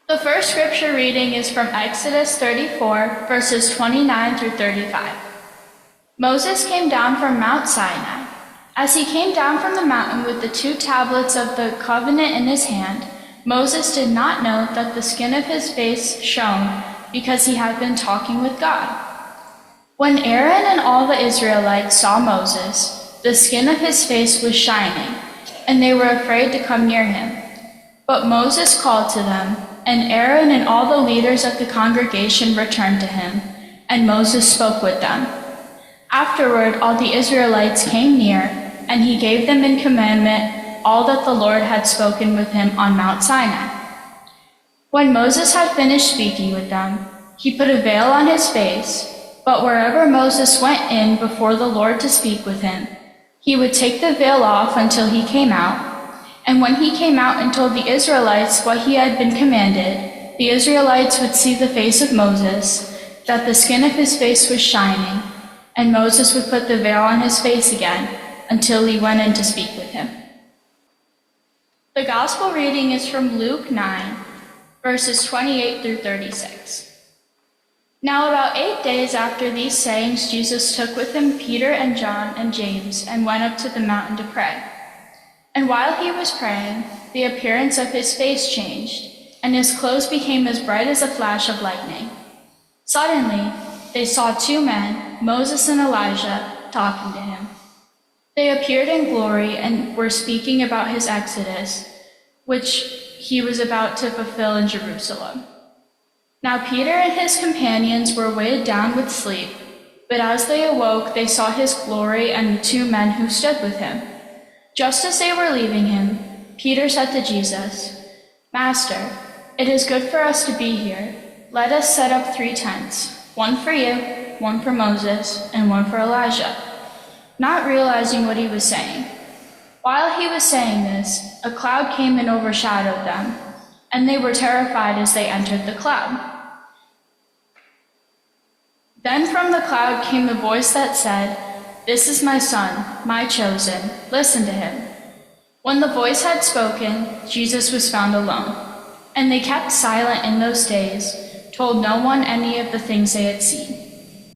The first scripture reading is from Exodus 34, verses 29 through 35. Moses came down from Mount Sinai. As he came down from the mountain with the 2 tablets of the covenant in his hand, Moses did not know that the skin of his face shone because he had been talking with God. When Aaron and all the Israelites saw Moses, the skin of his face was shining, and they were afraid to come near him. But Moses called to them, and Aaron and all the leaders of the congregation returned to him, and Moses spoke with them. Afterward, all the Israelites came near, and he gave them in commandment all that the Lord had spoken with him on Mount Sinai. When Moses had finished speaking with them, he put a veil on his face, but wherever Moses went in before the Lord to speak with him, he would take the veil off until he came out. And when he came out and told the Israelites what he had been commanded, the Israelites would see the face of Moses, that the skin of his face was shining, and Moses would put the veil on his face again until he went in to speak with him. The gospel reading is from Luke 9, verses 28 through 36. Now about 8 days after these sayings, Jesus took with him Peter and John and James and went up to the mountain to pray. And while he was praying, the appearance of his face changed, and his clothes became as bright as a flash of lightning. Suddenly, they saw 2 men, Moses and Elijah, talking to him. They appeared in glory and were speaking about his exodus, which he was about to fulfill in Jerusalem. Now Peter and his companions were weighed down with sleep, but as they awoke, they saw his glory and the 2 men who stood with him. Just as they were leaving him, Peter said to Jesus, "Master, it is good for us to be here. Let us set up 3 tents, one for you, one for Moses, and one for Elijah," not realizing what he was saying. While he was saying this, a cloud came and overshadowed them, and they were terrified as they entered the cloud. Then from the cloud came the voice that said, "This is my son, my chosen. Listen to him." When the voice had spoken, Jesus was found alone, and they kept silent in those days, told no one any of the things they had seen.